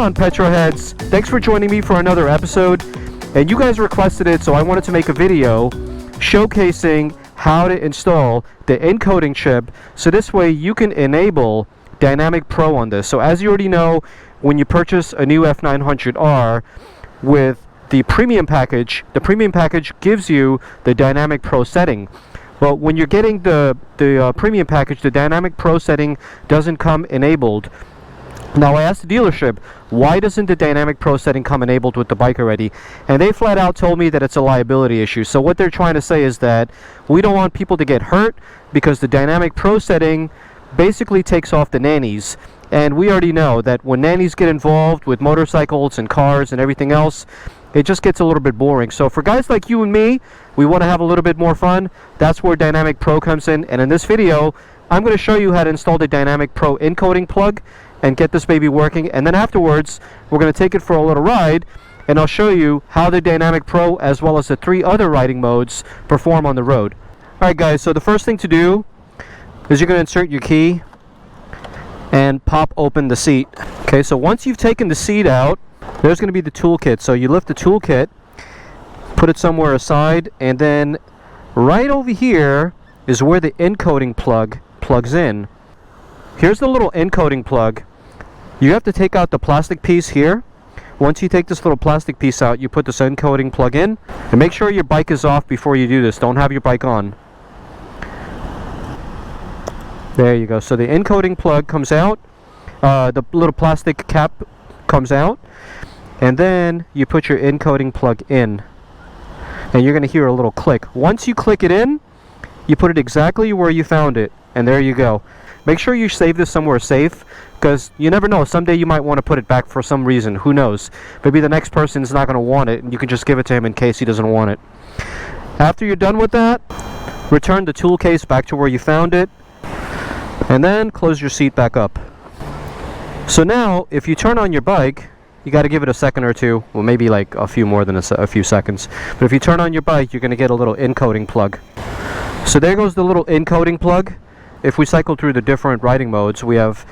on, PetroHeads? Thanks for joining me for another episode. And you guys requested it, so I wanted to make a video showcasing how to install the encoding chip, so this way you can enable Dynamic Pro on this. So as you already know, when you purchase a new F900R with the premium package gives you the Dynamic Pro setting. Well, when you're getting the premium package, the Dynamic Pro setting doesn't come enabled. Now, I asked the dealership, why doesn't the Dynamic Pro setting come enabled with the bike already? And they flat out told me that it's a liability issue. So what they're trying to say is that we don't want people to get hurt because the Dynamic Pro setting basically takes off the nannies. And we already know that when nannies get involved with motorcycles and cars and everything else, it just gets a little bit boring. So for guys like you and me, we want to have a little bit more fun. That's where Dynamic Pro comes in. And in this video, I'm going to show you how to install the Dynamic Pro encoding plug and get this baby working. And then afterwards, we're going to take it for a little ride, and I'll show you how the Dynamic Pro, as well as the 3 other riding modes, perform on the road. Alright guys, so the first thing to do is you're going to insert your key and pop open the seat. Okay, so once you've taken the seat out, there's going to be the toolkit. So you lift the toolkit, put it somewhere aside, and then right over here is where the encoding plug plugs in. Here's the little encoding plug. You have to take out the plastic piece here. Once you take this little plastic piece out, you put this encoding plug in, and make sure your bike is off before you do this. Don't have your bike on. There you go. So the encoding plug comes out, the little plastic cap comes out, and then you put your encoding plug in, and you're going to hear a little click. Once you click it in, you put it exactly where you found it, and there you go. Make sure you save this somewhere safe, because you never know, someday you might want to put it back for some reason. Who knows? Maybe the next person's not going to want it, and you can just give it to him in case he doesn't want it. After you're done with that, return the tool case back to where you found it, and then close your seat back up. So now, if you turn on your bike, you got to give it a second or two, well maybe like a few more than a few seconds. But if you turn on your bike, you're going to get a little encoding plug. So there goes the little encoding plug. If we cycle through the different riding modes, we have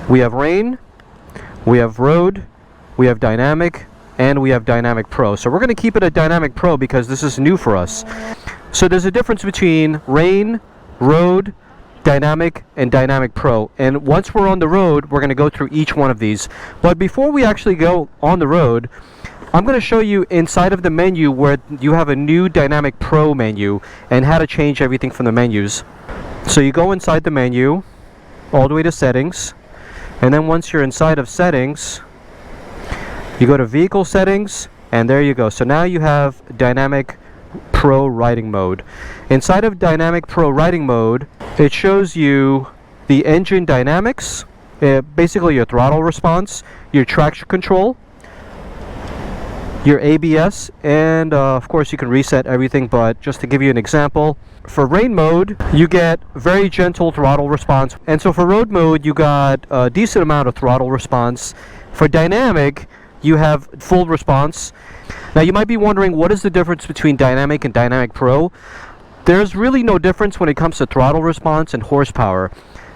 rain, we have road, we have dynamic, and we have Dynamic Pro. So we're going to keep it at Dynamic Pro because this is new for us. So there's a difference between rain, road, dynamic, and Dynamic Pro. And once we're on the road, we're going to go through each one of these. But before we actually go on the road, I'm going to show you inside of the menu where you have a new Dynamic Pro menu and how to change everything from the menus. So you go inside the menu, all the way to settings, and then once you're inside of settings, you go to vehicle settings, and there you go. So now you have Dynamic Pro riding mode. Inside of Dynamic Pro riding mode, it shows you the engine dynamics, basically your throttle response, your traction control, your ABS, and of course you can reset everything, but just to give you an example, for rain mode you get very gentle throttle response, and so for road mode you got a decent amount of throttle response. For dynamic you have full response. Now you might be wondering, what is the difference between Dynamic and Dynamic Pro? There's really no difference when it comes to throttle response and horsepower.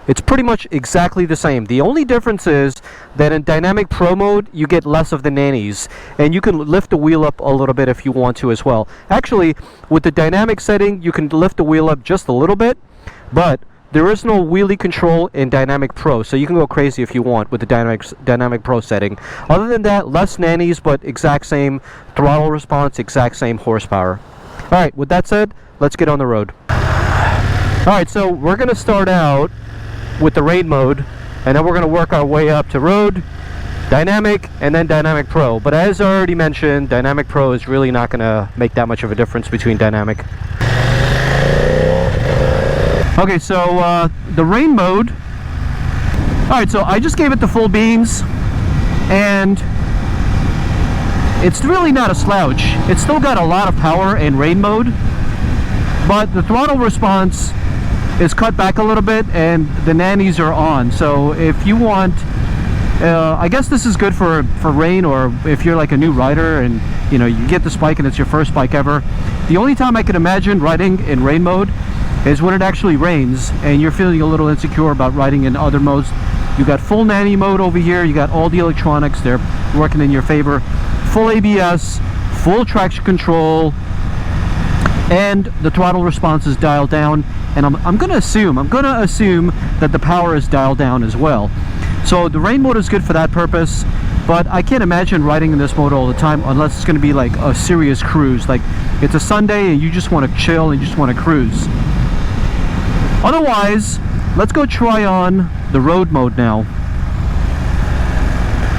It's pretty much exactly the same. The only difference is that in Dynamic Pro mode, you get less of the nannies, and you can lift the wheel up a little bit if you want to as well. Actually, with the dynamic setting, you can lift the wheel up just a little bit, but there is no wheelie control in Dynamic Pro, so you can go crazy if you want with the Dynamic Pro setting. Other than that, less nannies, but exact same throttle response, exact same horsepower. Alright, with that said, let's get on the road. Alright, so we're going to start out with the rain mode, and then we're going to work our way up to road, dynamic, and then Dynamic Pro. But as I already mentioned, Dynamic Pro is really not going to make that much of a difference between dynamic. Okay, so the rain mode. Alright, so I just gave it the full beans, and it's really not a slouch. It's still got a lot of power in rain mode, but the throttle response is cut back a little bit and the nannies are on. So if you want, I guess this is good for rain, or if you're like a new rider and you know you get this bike and it's your first bike ever. The only time I can imagine riding in rain mode is when it actually rains and you're feeling a little insecure about riding in other modes. You got full nanny mode over here. You got all the electronics. They're working in your favor. Full ABS, full traction control, and the throttle response is dialed down. And I'm gonna assume that the power is dialed down as well. So the rain mode is good for that purpose, but I can't imagine riding in this mode all the time unless it's gonna be like a serious cruise. Like it's a Sunday and you just want to chill and you just want to cruise. Otherwise, let's go try on the road mode now.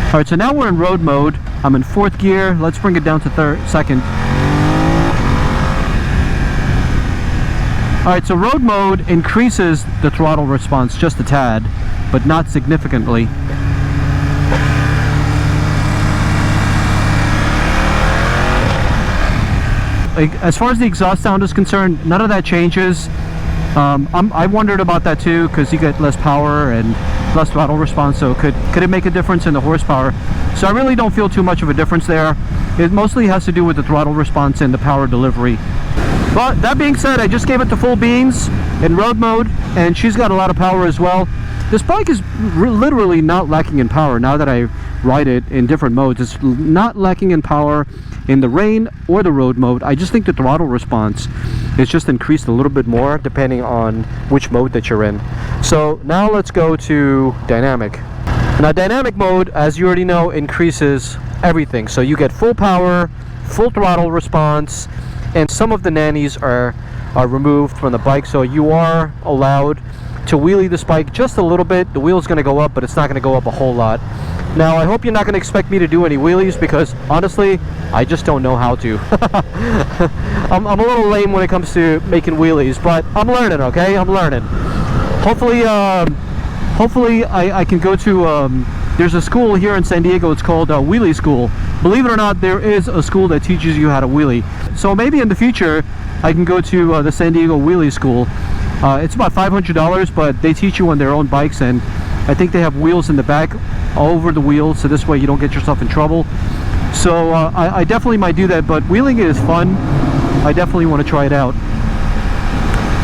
All right, so now we're in road mode. I'm in 4th gear. Let's bring it down to 2nd. Alright, so road mode increases the throttle response just a tad, but not significantly. As far as the exhaust sound is concerned, none of that changes. I wondered about that too, because you get less power and less throttle response, so could it make a difference in the horsepower? So I really don't feel too much of a difference there. It mostly has to do with the throttle response and the power delivery. But that being said, I just gave it the full beans in road mode, and she's got a lot of power as well. This bike is literally not lacking in power now that I ride it in different modes. It's not lacking in power in the rain or the road mode. I just think the throttle response is just increased a little bit more depending on which mode that you're in. So now let's go to dynamic. Now dynamic mode, as you already know, increases everything. So you get full power, full throttle response, and some of the nannies are removed from the bike, so you are allowed to wheelie this bike just a little bit. The wheel's going to go up, but it's not going to go up a whole lot. Now I hope you're not going to expect me to do any wheelies, because honestly I just don't know how to. I'm a little lame when it comes to making wheelies, but I'm learning, okay? I'm learning. Hopefully I can go to there's a school here in San Diego. It's called Wheelie School. Believe it or not, there is a school that teaches you how to wheelie. So maybe in the future I can go to the San Diego Wheelie School. It's about $500, but they teach you on their own bikes, and I think they have wheels in the back over the wheels, so this way you don't get yourself in trouble. So I definitely might do that, but wheeling is fun. I definitely want to try it out.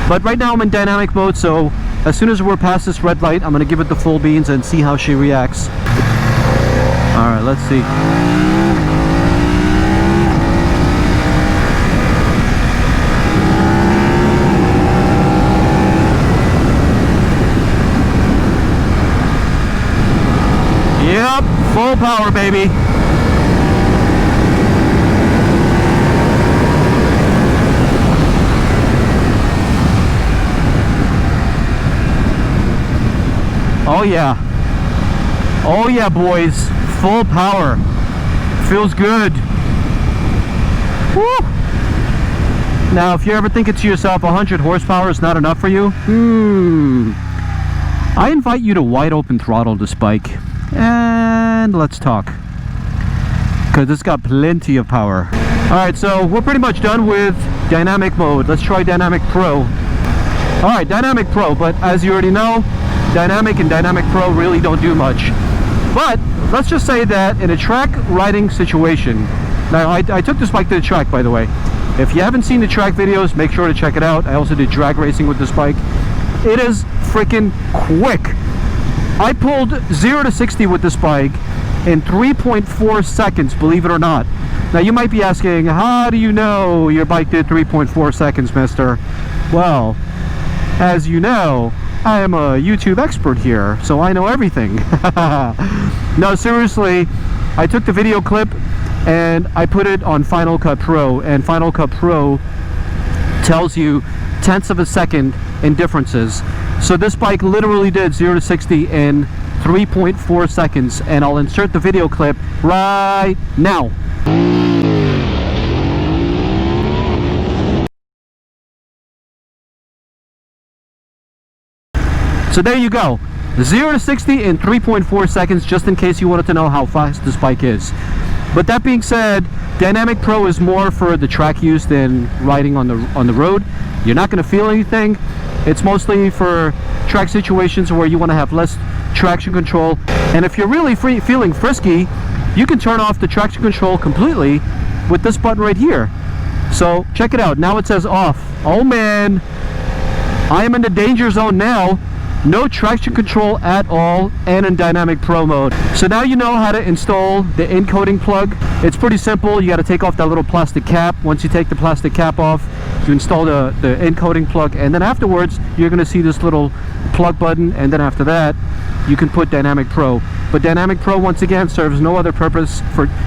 But right now I'm in dynamic mode, so as soon as we're past this red light, I'm going to give it the full beans and see how she reacts. Alright, let's see. Yep, full power, baby. Oh yeah. Oh yeah, boys. Full power. Feels good. Woo! Now, if you're ever thinking to yourself 100 horsepower is not enough for you, I invite you to wide open throttle this bike and let's talk, because it's got plenty of power. Alright, so we're pretty much done with dynamic mode. Let's try dynamic pro. Alright, dynamic pro, but as you already know, dynamic and dynamic pro really don't do much. But let's just say that in a track riding situation, now I took this bike to the track, by the way. If you haven't seen the track videos, make sure to check it out. I also did drag racing with this bike. It is freaking quick. I pulled 0 to 60 with this bike in 3.4 seconds, believe it or not. Now you might be asking, how do you know your bike did 3.4 seconds, mister? Well, as you know, I am a YouTube expert here, so I know everything. No, seriously, I took the video clip and I put it on Final Cut Pro, and Final Cut Pro tells you tenths of a second in differences. So this bike literally did 0 to 60 in 3.4 seconds, and I'll insert the video clip right now. So there you go, 0 to 60 in 3.4 seconds, just in case you wanted to know how fast this bike is. But that being said, Dynamic Pro is more for the track use than riding on the road. You're not going to feel anything. It's mostly for track situations where you want to have less traction control. And if you're really feeling frisky, you can turn off the traction control completely with this button right here. So check it out. Now it says off. Oh man, I am in the danger zone now. no traction control at all, and in dynamic pro mode. So now you know how to install the encoding plug. It's pretty simple. You got to take off that little plastic cap. Once you take the plastic cap off, you install the encoding plug, and then afterwards you're going to see this little plug button, and then after that you can put Dynamic Pro. But Dynamic Pro, once again, serves no other purpose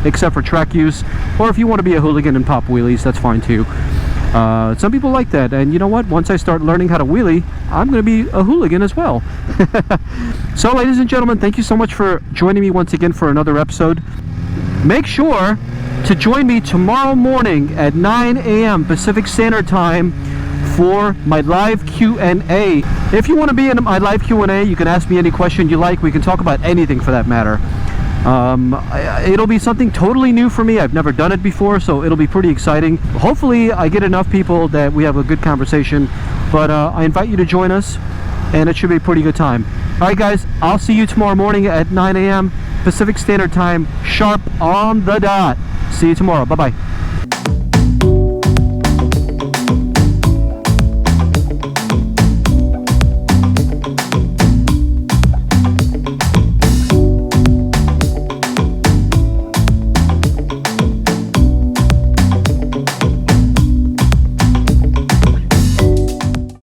except for track use, or if you want to be a hooligan and pop wheelies, that's fine too. Some people like that, and you know what? Once I start learning how to wheelie, I'm going to be a hooligan as well. So, ladies and gentlemen, thank you so much for joining me once again for another episode. Make sure to join me tomorrow morning at 9 a.m. Pacific Standard Time for my live Q&A. If you want to be in my live Q&A, you can ask me any question you like. We can talk about anything for that matter. It'll be something totally new for me. I've never done it before, so it'll be pretty exciting. Hopefully I get enough people that we have a good conversation, but I invite you to join us, and it should be a pretty good time. Alright guys, I'll see you tomorrow morning at 9 a.m. Pacific Standard Time, sharp on the dot. See you tomorrow. Bye-bye.